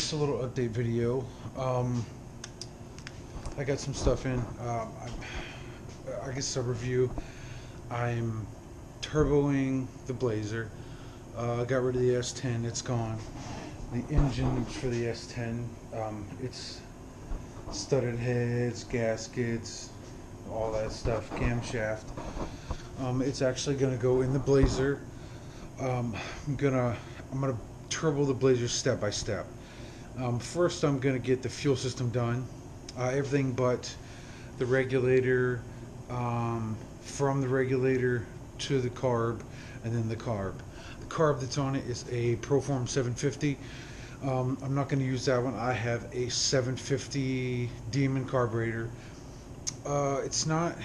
just a little update video. I got some stuff in. I guess a review. I'm turboing the Blazer. I got rid of the S10. It's gone. The engine for the S10. It's studded heads, gaskets, all that stuff, camshaft. It's actually going to go in the Blazer. I'm gonna turbo the Blazer step by step. First, I'm gonna get the fuel system done, everything but the regulator, from the regulator to the carb, and then the carb. The carb that's on it is a Proform 750. I'm not going to use that one. I have a 750 Demon carburetor. It's not.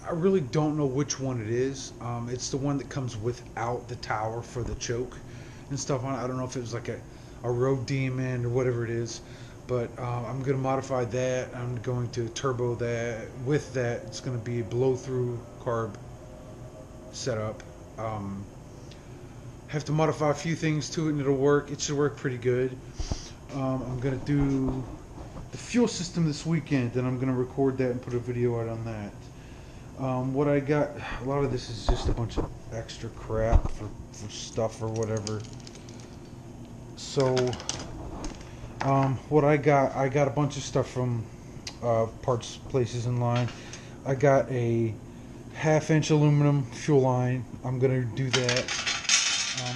I really don't know which one it is. It's the one that comes without the tower for the choke and stuff on it. I don't know if it was like a Road Demon or whatever it is, but I'm going to modify that. I'm going to turbo that. With that, it's going to be a blow-through carb setup. Have to modify a few things to it and it'll work. It should work pretty good. I'm going to do the fuel system this weekend, and I'm going to record that and put a video out on that. What I got, a lot of this is just a bunch of extra crap for stuff or whatever. So, what I got a bunch of stuff from parts places in line. I got a 1/2-inch aluminum fuel line. I'm going to do that.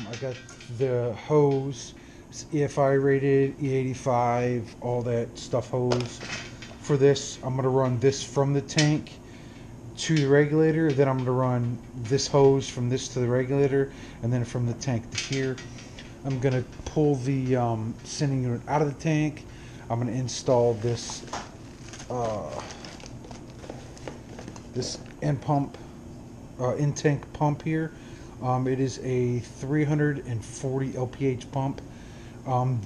I got the hose, it's EFI rated, E85, all that stuff hose. For this, I'm going to run this from the tank to the regulator, then I'm going to run this hose from this to the regulator, and then from the tank to here. I'm going to pull the sending unit out of the tank. I'm going to install this this in-tank pump here. It is a 340 LPH pump.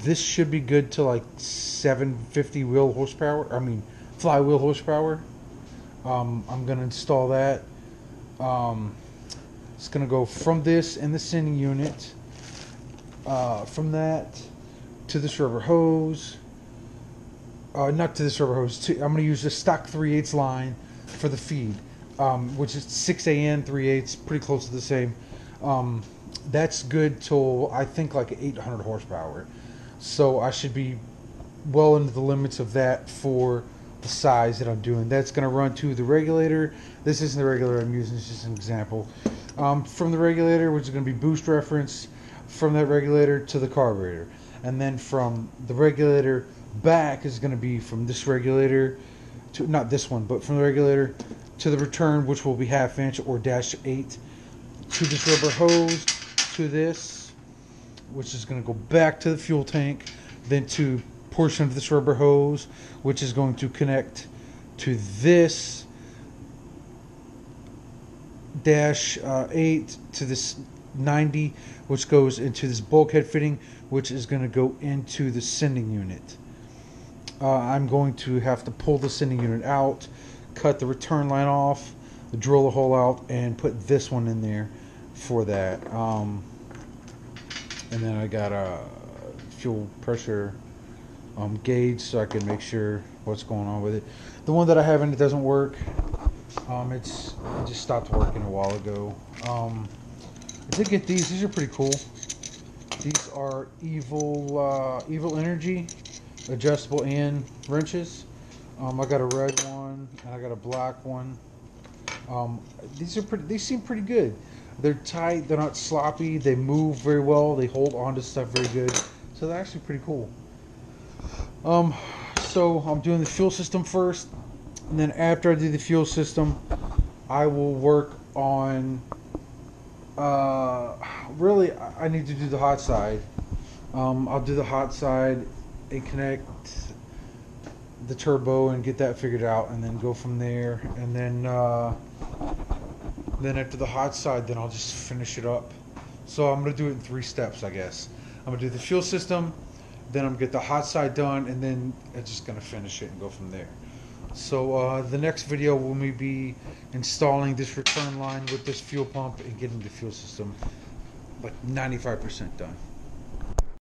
This should be good to like 750 flywheel horsepower. I'm going to install that. It's going to go from this and the sending unit, from that to this rubber hose. Not to this rubber hose. I'm going to use the stock 3/8 line for the feed, which is 6AN 3/8, pretty close to the same. That's good till I think like 800 horsepower. So I should be well into the limits of that for the size that I'm doing. That's going to run to the regulator. This isn't the regulator I'm using, it's just an example. From the regulator, which is going to be boost reference, from that regulator to the carburetor. And then from the regulator back is going to be from this regulator to, not this one, but from the regulator to the return, which will be 1/2 inch or -8, to this rubber hose, to this, which is going to go back to the fuel tank, then to portion of this rubber hose, which is going to connect to this -8 to this 90, which goes into this bulkhead fitting, which is going to go into the sending unit. I'm going to have to pull the sending unit out, cut the return line off, drill a hole out, and put this one in there for that. And then I got a fuel pressure gauge so I can make sure what's going on with it. The one that I have in it doesn't work. It just stopped working a while ago. I did get these. These are pretty cool. These are Evil Energy adjustable and wrenches. I got a red one and I got a black one. These are pretty. They seem pretty good. They're tight. They're not sloppy. They move very well. They hold onto stuff very good. So they're actually pretty cool. So I'm doing the fuel system first, and then after I do the fuel system, I will work on. Really, I need to do the hot side. I'll do the hot side and connect the turbo and get that figured out, and then go from there. And then after the hot side, then I'll just finish it up. So I'm gonna do it in 3 steps, I guess. I'm gonna do the fuel system, then I'm gonna get the hot side done, and then I'm just gonna finish it and go from there. So the next video will be installing this return line with this fuel pump and getting the fuel system like 95% done.